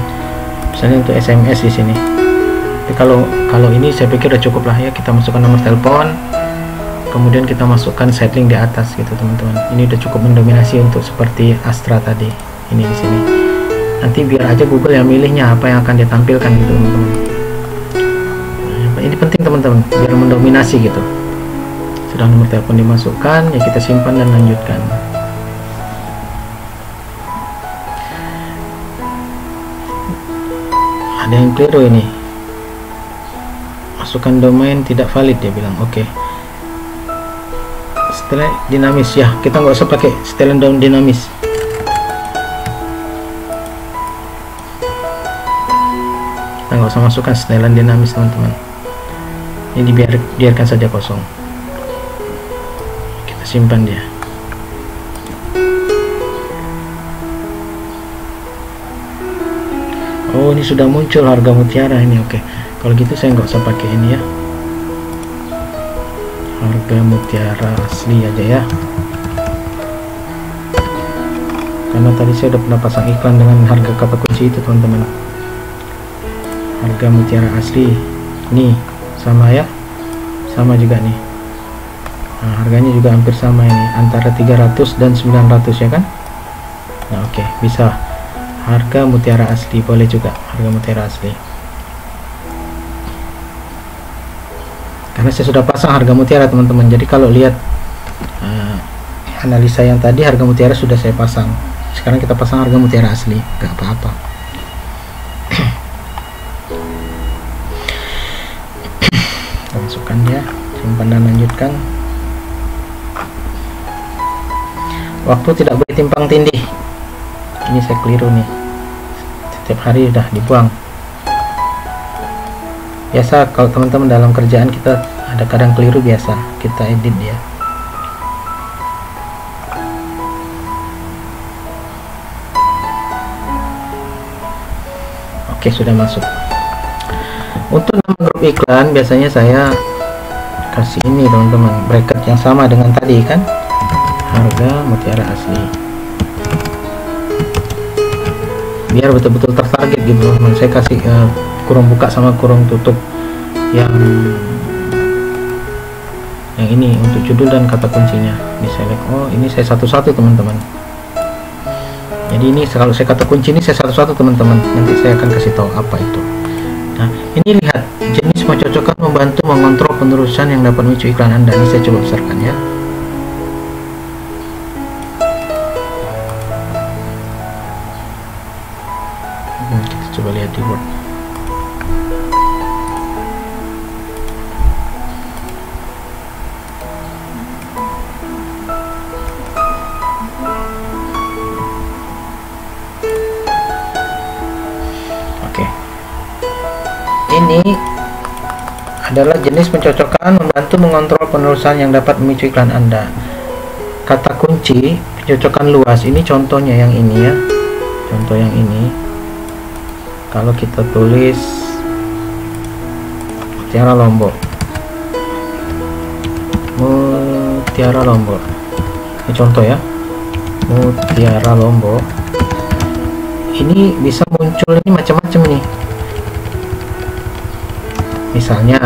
misalnya untuk SMS di sini. Tapi kalau ini saya pikir udah cukup lah ya, kita masukkan nomor telepon, kemudian kita masukkan settling di atas gitu teman-teman. Ini udah cukup mendominasi untuk seperti Astra tadi. Ini di sini nanti biar aja Google yang milihnya apa yang akan ditampilkan gitu teman-teman. Nah, ini penting teman-teman biar mendominasi gitu. Sudah nomor telepon dimasukkan ya, kita simpan dan lanjutkan. Ada yang keliru ini, masukkan domain tidak valid, dia bilang. Oke. Setelah dinamis ya, kita nggak usah pakai setelan down dinamis. Kita nggak usah masukkan setelan dinamis teman-teman. Ini biarkan saja kosong. Kita simpan dia. Oh, ini sudah muncul harga Mutiara ini. Oke, kalau gitu saya nggak usah pakai ini ya, harga Mutiara asli aja ya, karena tadi saya udah pernah pasang iklan dengan harga kata kunci itu teman-teman. Harga Mutiara asli nih sama ya, sama juga nih. Nah, harganya juga hampir sama ini, antara 300 dan 900 ya kan. Nah, oke, bisa harga Mutiara asli, boleh juga harga Mutiara asli, karena saya sudah pasang harga Mutiara teman-teman. Jadi kalau lihat analisa yang tadi, harga Mutiara sudah saya pasang. Sekarang kita pasang harga Mutiara asli, gak apa-apa. Masukkan ya, simpan dan lanjutkan. Waktu tidak boleh timpang tindih. Ini saya keliru nih, setiap hari udah dibuang. Biasa kalau teman-teman dalam kerjaan kita ada kadang keliru, biasa kita edit dia. Oke, sudah masuk. Untuk nama grup iklan biasanya saya kasih ini teman-teman, bracket yang sama dengan tadi kan, harga Mutiara asli, biar betul-betul tertarget gitu teman. Saya kasih kurung buka sama kurung tutup yang yang ini untuk judul dan kata kuncinya. Ini select, oh ini saya satu-satu teman-teman. Jadi ini kalau saya kata kunci ini saya satu-satu teman-teman, nanti saya akan kasih tahu apa itu. Nah ini lihat, jenis mencocokkan membantu mengontrol penerusan yang dapat memicu iklan Anda. Ini saya coba besarkan ya. Kita coba lihat di Word. Ini adalah jenis pencocokkan membantu mengontrol penerusan yang dapat memicu iklan Anda. Kata kunci pencocokan luas, ini contohnya yang ini ya, contoh yang ini. Kalau kita tulis Mutiara Lombok, Mutiara Lombok, ini contoh ya, Mutiara Lombok, ini bisa muncul ini macam-macam nih. Misalnya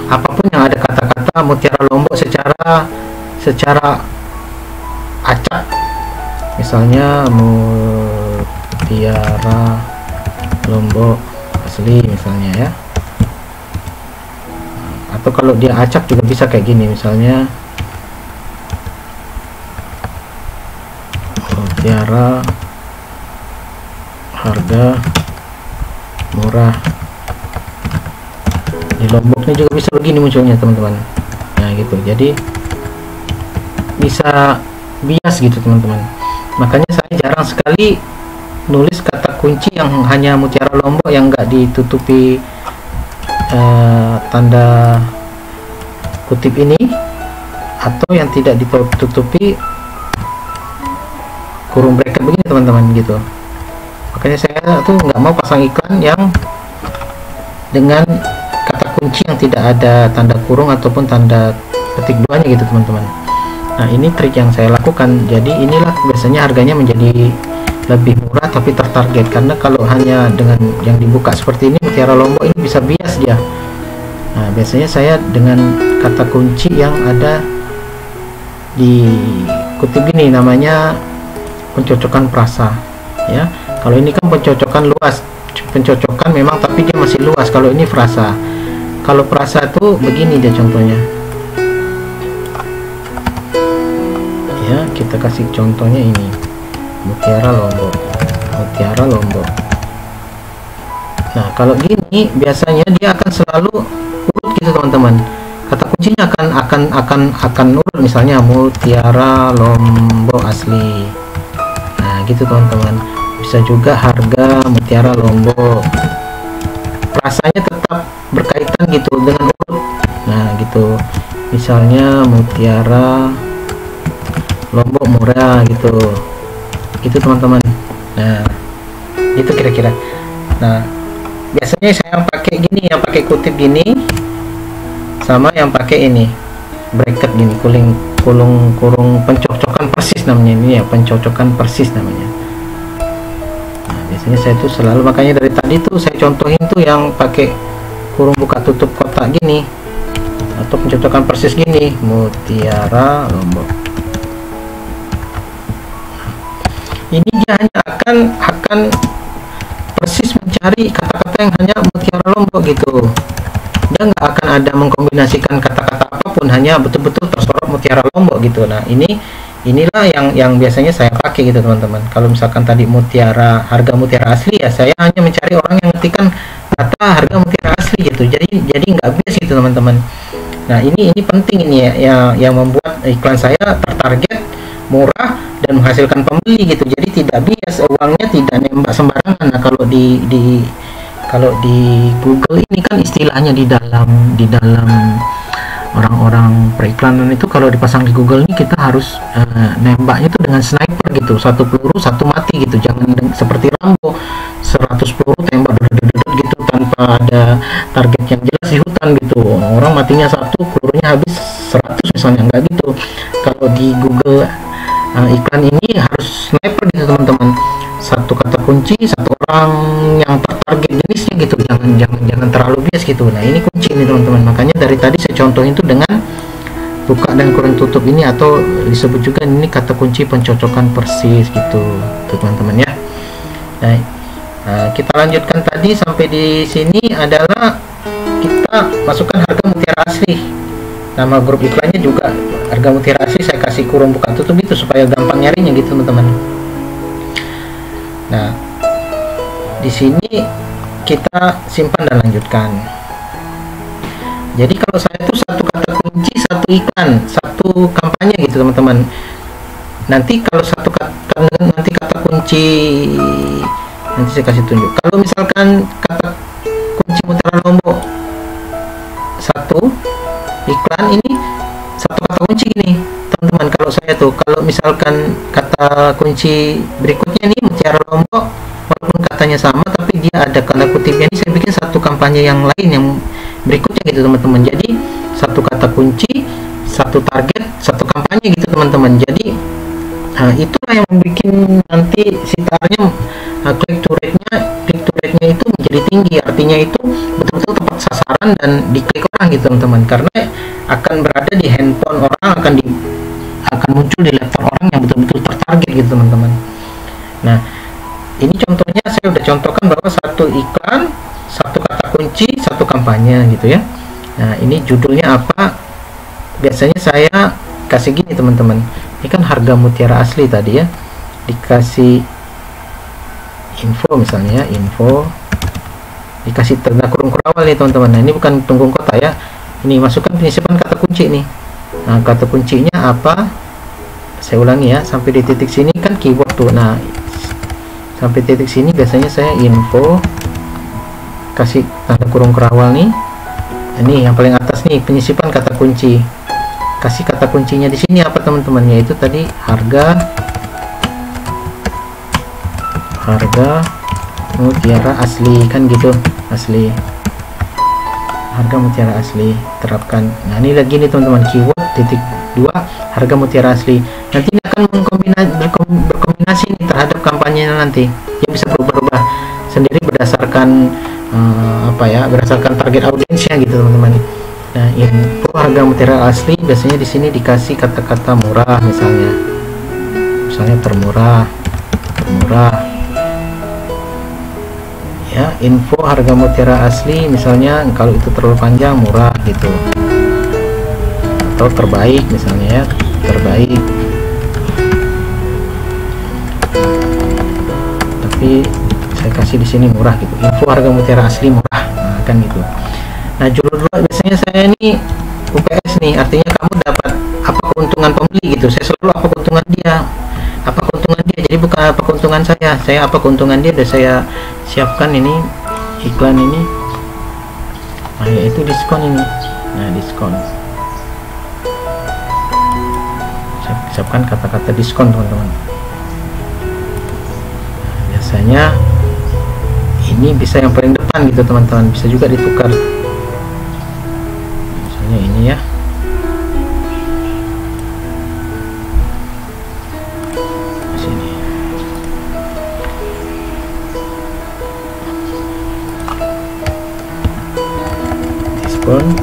apapun yang ada kata-kata Mutiara Lombok secara acak, misalnya Mutiara Lombok asli misalnya ya, atau kalau dia acak juga bisa kayak gini, misalnya Mutiara harga murah di Lomboknya juga bisa begini munculnya teman-teman. Nah gitu, jadi bisa bias gitu teman-teman. Makanya saya jarang sekali nulis kata kunci yang hanya Mutiara Lombok yang enggak ditutupi tanda kutip ini, atau yang tidak ditutupi kurung bracket begini teman-teman gitu. Makanya saya tuh nggak mau pasang iklan yang dengan kata kunci yang tidak ada tanda kurung ataupun tanda petik duanya gitu teman-teman. Nah ini trik yang saya lakukan. Jadi inilah biasanya harganya menjadi lebih murah tapi tertarget, karena kalau hanya dengan yang dibuka seperti ini Mutiara Lombok ini bisa bias dia. Nah biasanya saya dengan kata kunci yang ada di kutip ini namanya pencocokan prasa ya. Kalau ini kan pencocokan luas, pencocokan memang tapi dia masih luas. Kalau ini frasa, kalau prasa itu begini dia contohnya ya. Kita kasih contohnya ini Mutiara Lombok, Mutiara Lombok. Nah kalau gini biasanya dia akan selalu urut gitu teman-teman, kata kuncinya akan urut, misalnya Mutiara Lombok asli. Nah gitu teman-teman. Bisa juga harga Mutiara Lombok, rasanya tetap berkaitan gitu dengan urut. Nah gitu, misalnya Mutiara Lombok murah gitu teman-teman. Nah itu kira-kira. Nah biasanya saya pakai gini, yang pakai kutip gini sama yang pakai ini bracket gini, kurung pencocokan persis namanya ini ya, pencocokan persis namanya. Biasanya saya tuh selalu, makanya dari tadi tuh saya contohin tuh yang pakai kurung buka tutup kotak gini atau pencocokan persis gini, Mutiara Lombok. Ini dia hanya akan persis mencari kata-kata yang hanya Mutiara Lombok gitu. Dia nggak akan ada mengkombinasikan kata-kata apapun, hanya betul-betul tersorot Mutiara Lombok gitu. Nah inilah yang biasanya saya pakai gitu teman-teman. Kalau misalkan tadi Mutiara, harga Mutiara asli ya, saya hanya mencari orang yang ngetikkan kata harga Mutiara asli gitu. Jadi nggak bias gitu teman-teman. Nah ini penting ini ya, yang membuat iklan saya tertarget, murah, dan menghasilkan pembeli gitu. Jadi tidak bias, uangnya tidak nembak sembarangan. Nah kalau di Google ini kan istilahnya di dalam orang-orang periklanan itu, kalau dipasang di Google ini kita harus nembaknya itu dengan sniper gitu, satu peluru satu mati gitu. Jangan seperti Rambo 100 peluru tembak gitu tanpa ada target yang jelas di hutan gitu, orang matinya satu, pelurunya habis 100 misalnya, enggak gitu. Kalau di Google iklan ini harus sniper gitu teman-teman, satu kata kunci, satu orang yang tertarget jenisnya gitu, jangan terlalu bias gitu. Nah ini kunci ini teman-teman, makanya dari tadi saya contohin itu dengan buka dan kurung tutup ini, atau disebut juga ini kata kunci pencocokan persis gitu teman-teman ya. Nah, kita lanjutkan tadi sampai di sini adalah kita masukkan harga mutiara asli. Nama grup iklannya juga harga mutiara asli, saya kasih kurung buka tutup gitu supaya gampang nyarinya gitu teman-teman. Nah, di sini kita simpan dan lanjutkan. Jadi kalau saya itu satu kata kunci, satu iklan, satu kampanye gitu teman-teman. Nanti kalau satu kata, nanti kata kunci, nanti saya kasih tunjuk. Kalau misalkan kata kunci Mutiara Lombok satu iklan, ini satu kata kunci gini teman-teman. Kalau saya tuh, kalau misalkan kata kunci berikutnya nih Mutiara Lombok, walaupun katanya sama tapi dia ada tanda kutipnya, ini saya bikin satu kampanye yang lain yang berikutnya gitu teman-teman. Jadi satu kata kunci, satu target, satu kampanye gitu teman-teman. Jadi itulah yang bikin nanti sitarnya click to rate-nya itu menjadi tinggi. Artinya itu betul-betul tepat sasaran dan diklik orang gitu teman-teman, karena akan berada di handphone orang, akan muncul di laptop orang yang betul-betul tertarget gitu teman-teman. Nah, ini contohnya saya udah contohkan bahwa satu iklan, satu kata kunci, satu kampanye gitu ya. Nah, ini judulnya apa? Biasanya saya kasih gini teman-teman. Ini kan harga mutiara asli tadi ya. Dikasih info misalnya, info. Dikasih tanda kurung kurawal nih teman-teman. Nah, ini bukan tunggung kota ya. Ini masukkan penyisipan kata kunci nih. Nah, kata kuncinya apa? Saya ulangi ya, sampai di titik sini kan keyword tuh. Nah, sampai titik sini biasanya saya info, kasih tanda kurung kerawal nih. Ini yang paling atas nih, penyisipan kata kunci. Kasih kata kuncinya di sini apa teman-teman? Yaitu tadi harga mutiara asli kan gitu, asli. Harga mutiara asli terapkan. Nah, ini lagi nih teman-teman, keyword titik 2 harga mutiara asli. Nanti ini akan berkombinasi nih terhadap kampanyenya nanti. Yang bisa berubah-ubah sendiri berdasarkan berdasarkan target audiensnya gitu teman-teman. Nah, info harga mutiara asli biasanya di sini dikasih kata-kata murah misalnya termurah ya. Info harga mutiara asli misalnya, kalau itu terlalu panjang murah gitu, atau terbaik misalnya ya, terbaik, tapi saya kasih di sini murah gitu. Info harga mutiara asli murah, nah, kan gitu. Nah, judul biasanya saya ini UPS nih, artinya kamu dapat apa keuntungan pembeli gitu. Saya selalu apa keuntungan dia, jadi bukan apa keuntungan saya apa keuntungan dia. Udah saya siapkan ini iklan ini, nah yaitu diskon ini. Nah, diskon, saya siapkan kata-kata diskon teman-teman. Nah, biasanya ini bisa yang paling depan gitu teman-teman, bisa juga ditukar. Misalnya ini ya, sini.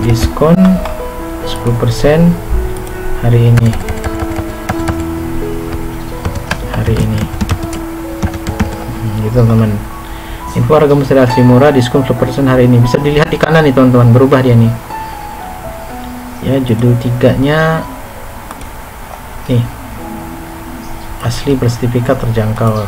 Diskon 10% hari ini. Gitu teman-teman. Info harga mutiara asli murah, diskon 10% hari ini. Bisa dilihat di kanan nih teman-teman, berubah dia nih. Ya, judul 3-nya nih, asli bersertifikat terjangkau.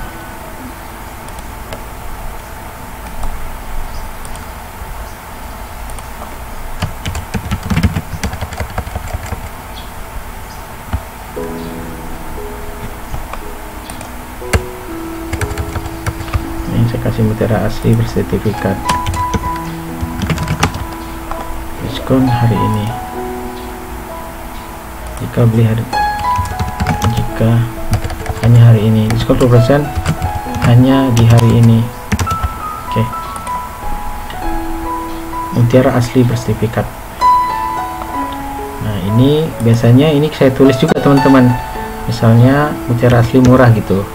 Ini saya kasih mutiara asli bersertifikat, diskon hari ini. Jika hanya hari ini, diskon 10% hanya di hari ini. Oke. Mutiara asli bersertifikat. Nah, ini biasanya ini saya tulis juga teman-teman, misalnya mutiara asli murah gitu.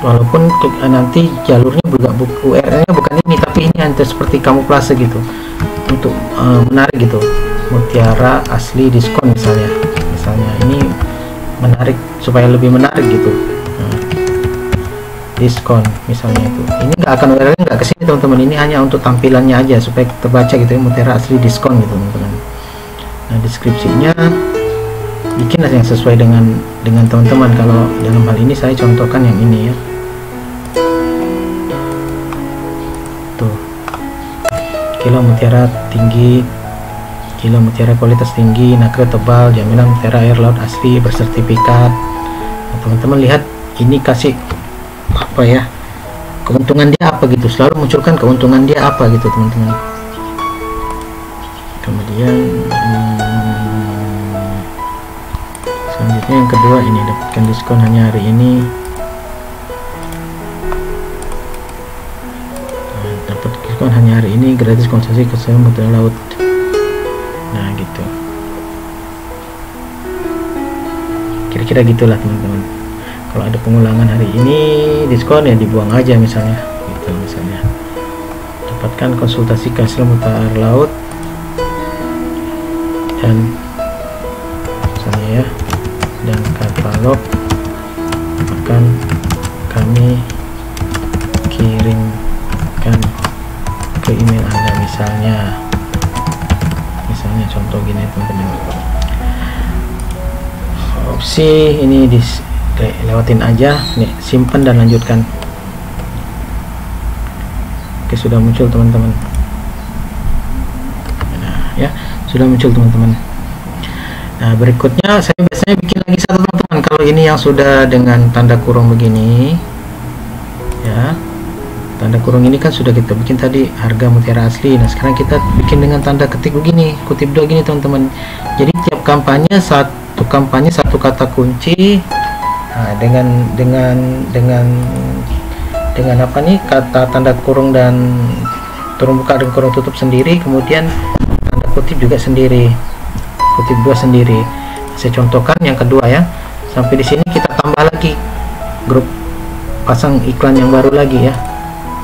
Walaupun nanti jalurnya juga URL-nya bukan ini, tapi ini hanya seperti kamuflase gitu untuk menarik gitu. Mutiara Asli diskon misalnya ini menarik, supaya lebih menarik gitu. Nah, diskon misalnya itu, ini nggak akan URL nggak kesini teman-teman, ini hanya untuk tampilannya aja supaya terbaca gitu ya, Mutiara Asli diskon gitu teman-teman. Nah, deskripsinya bikinlah yang sesuai dengan teman-teman. Kalau dalam hal ini saya contohkan yang ini ya, tuh, kilo mutiara tinggi, kilo mutiara kualitas tinggi, nacre tebal, jaminan mutiara air laut asli bersertifikat. Nah, teman-teman lihat ini kasih apa ya, keuntungan dia apa gitu, selalu munculkan keuntungan dia apa gitu teman-teman. Kemudian selanjutnya yang kedua ini, dapatkan diskon hanya hari ini. Nah, dapat diskon hanya hari ini, gratis konsumsi ke mutiara laut. Nah gitu, kira-kira gitulah teman-teman. Kalau ada pengulangan hari ini diskon ya dibuang aja misalnya gitu. Misalnya dapatkan konsultasi kehasil mutiara air laut dan misalnya ya, dan katalog akan kami kirimkan ke email Anda misalnya contoh gini teman-teman. Opsi ini lewatin aja nih, simpan dan lanjutkan. Oke, sudah muncul teman-teman. Nah ya, sudah muncul teman-teman. Nah, berikutnya saya biasanya bikin lagi satu teman-teman. Kalau ini yang sudah dengan tanda kurung begini ya, tanda kurung ini kan sudah kita bikin tadi, harga mutiara asli. Nah, sekarang kita bikin dengan tanda ketik begini, kutip dua gini teman-teman. Jadi tiap kampanye satu kata kunci. Nah, dengan apa nih, kata tanda kurung dan kurung buka dan kurung tutup sendiri, kemudian tanda kutip juga sendiri, kutip dua sendiri. Saya contohkan yang kedua ya. Sampai di sini kita tambah lagi grup, pasang iklan yang baru lagi ya.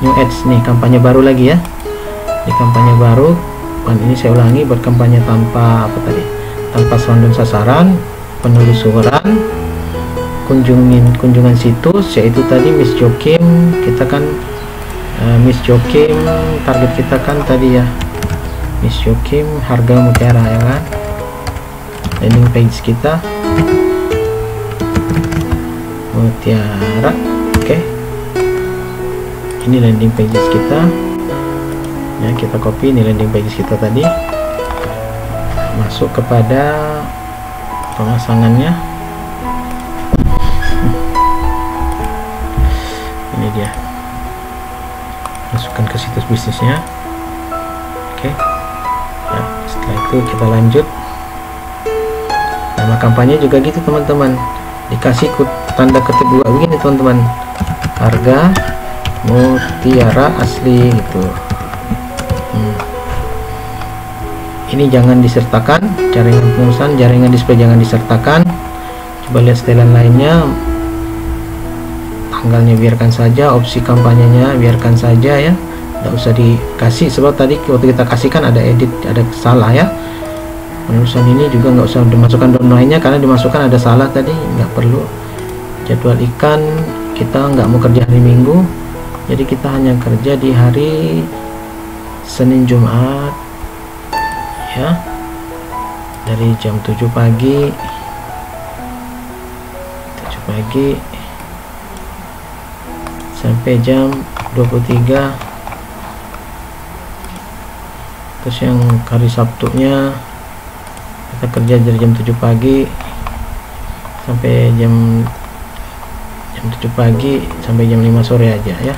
New ads nih, kampanye baru lagi ya. Di kampanye baru, ini saya ulangi, berkampanye tanpa apa tadi? Tanpa selandung sasaran, penelusuran, kunjungan situs, yaitu tadi Miss Jokim. Kita kan Miss Jokim, target kita kan tadi ya, Miss Jokim harga mutiara ya kan. Landing page kita mutiara, oke. Ini landing pages kita ya, kita copy ini landing pages kita tadi, masuk kepada pemasangannya. Ini dia, masukkan ke situs bisnisnya. Oke ya, setelah itu kita lanjut. Nama kampanye juga gitu teman-teman, dikasih tanda ketik dua begini teman-teman, harga mutiara asli gitu. Ini jangan disertakan, jaringan pemesan, jaringan display jangan disertakan. Coba lihat setelan lainnya, tanggalnya biarkan saja, opsi kampanyenya biarkan saja ya, tidak usah dikasih, sebab tadi waktu kita kasihkan ada edit, ada salah ya. Penulisan ini juga nggak usah dimasukkan domainnya karena dimasukkan ada salah tadi, nggak perlu. Jadwal ikan kita nggak mau kerja hari Minggu, jadi kita hanya kerja di hari Senin Jumat ya, dari jam 7 pagi sampai jam 23. Terus yang hari Sabtunya kita kerja dari jam 7 pagi sampai jam 7 pagi sampai jam 5 sore aja ya,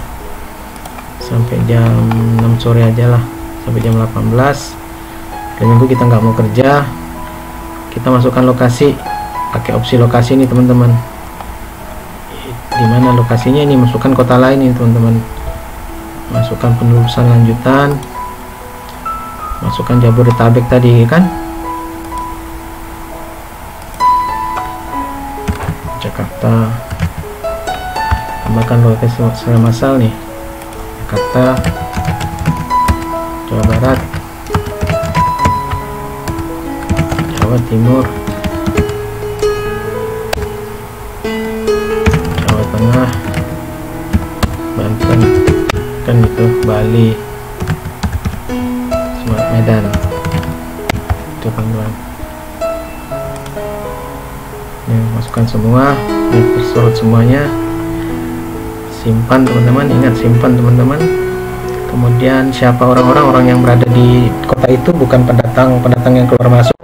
sampai jam 6 sore aja lah, sampai jam 18. Hari Minggu kita nggak mau kerja, kita masukkan lokasi, pakai opsi lokasi ini teman-teman. Dimana lokasinya ini, masukkan kota lain ini teman-teman, masukkan penelusuran lanjutan, masukkan Jabodetabek tadi kan, Jakarta, tambahkan lokasi secara massal nih, Jakarta, Jawa Barat, Jawa Timur, Jawa Tengah, Banten, kan itu Bali, Sumatera, Medan. Itu teman-teman. Ini masukkan semua, dipersorot semuanya, simpan teman-teman. Ingat, simpan teman-teman. Kemudian siapa orang yang berada di kota itu, bukan pendatang yang keluar masuk.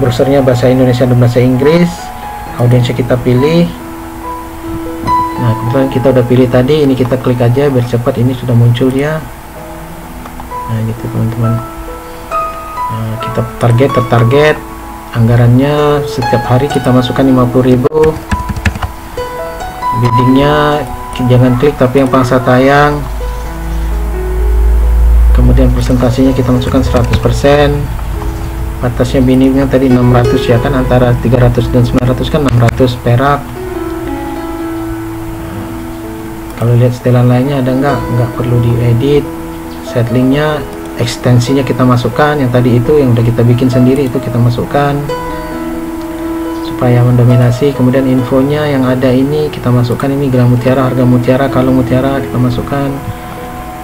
Browsernya bahasa Indonesia dan bahasa Inggris. Audiensnya kita pilih. Nah, kebetulan kita udah pilih tadi, ini kita klik aja biar cepat. Ini sudah muncul dia. Nah gitu teman-teman. Kita tertarget anggarannya setiap hari kita masukkan 50.000. Biddingnya jangan klik tapi yang pangsa tayang. Kemudian presentasinya kita masukkan 100%. Batasnya biddingnya tadi 600 ya kan, antara 300 dan 900 kan 600 perak. Kalau lihat setelan lainnya ada nggak perlu diedit. Setlingnya, ekstensinya kita masukkan, yang tadi itu yang udah kita bikin sendiri itu kita masukkan supaya mendominasi. Kemudian infonya yang ada ini kita masukkan, ini gelang mutiara, harga mutiara, kalung mutiara kita masukkan.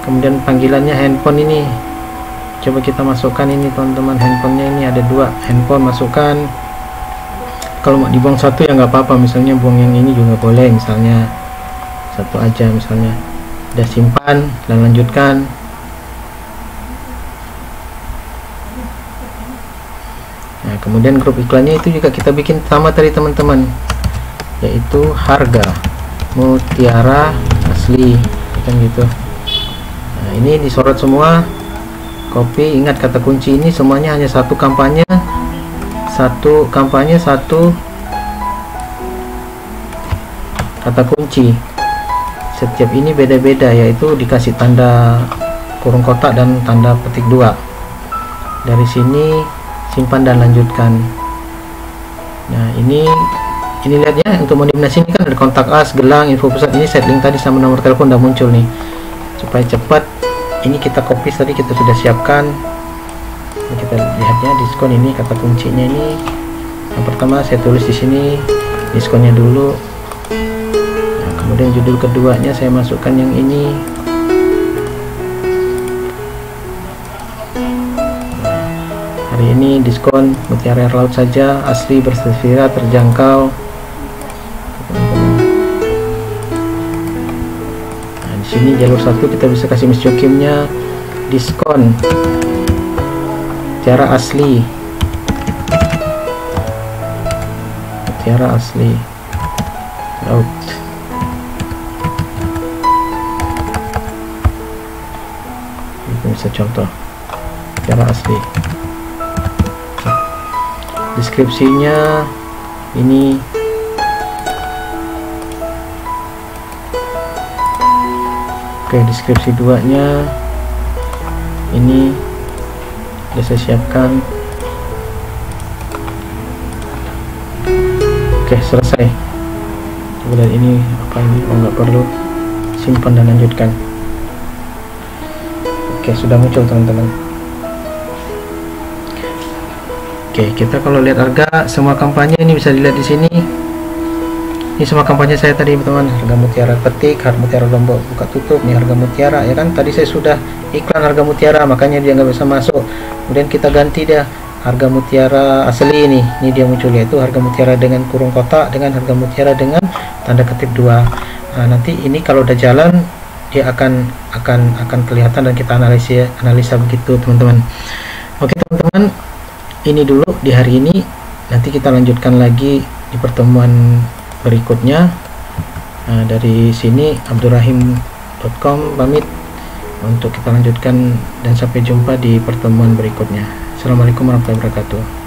Kemudian panggilannya handphone, ini coba kita masukkan ini teman-teman, handphonenya ini ada 2 handphone, masukkan. Kalau mau dibuang satu ya nggak apa-apa, misalnya buang yang ini juga boleh, misalnya satu aja misalnya. Udah simpan dan lanjutkan. Nah, kemudian grup iklannya itu juga kita bikin sama tadi teman-teman, yaitu harga mutiara asli, kan gitu. Nah, ini disorot semua, copy. Ingat kata kunci ini semuanya hanya satu kampanye, satu kata kunci. Setiap ini beda-beda, yaitu dikasih tanda kurung kotak dan tanda petik 2. Dari sini simpan dan lanjutkan. Nah ini lihat ya, untuk mendominasi ini kan ada kontak as, gelang, info pusat. Ini setlink tadi sama nomor telepon udah muncul nih. Supaya cepat, ini kita copy tadi kita sudah siapkan. Nah, kita lihatnya diskon, ini kata kuncinya ini. Yang pertama saya tulis di sini diskonnya dulu. Nah, kemudian judul keduanya saya masukkan yang ini. Hari ini diskon mutiara air laut saja, asli, bersertifikat, terjangkau. Nah, di sini jalur 1 kita bisa kasih misjokimnya diskon mutiara asli, laut. Ini bisa contoh mutiara asli. Deskripsinya ini oke, deskripsi 2-nya ini sudah saya siapkan. Oke, selesai. Coba lihat ini apa ini, nggak perlu, simpan dan lanjutkan. Oke, sudah muncul teman-teman. Oke, kita kalau lihat harga semua kampanye ini bisa dilihat di sini. Ini semua kampanye saya tadi teman-teman, harga mutiara petik, harga mutiara lombok buka tutup, nih harga mutiara ya kan. Tadi saya sudah iklan harga mutiara, makanya dia nggak bisa masuk. Kemudian kita ganti dia harga mutiara asli, ini dia muncul, yaitu harga mutiara dengan kurung kotak dengan harga mutiara dengan tanda ketik 2. Nah, nanti ini kalau udah jalan dia akan kelihatan dan kita analisa begitu teman-teman. Oke teman-teman, ini dulu di hari ini, nanti kita lanjutkan lagi di pertemuan berikutnya. Nah, dari sini abdurrahim.com pamit untuk kita lanjutkan dan sampai jumpa di pertemuan berikutnya. Assalamualaikum warahmatullahi wabarakatuh.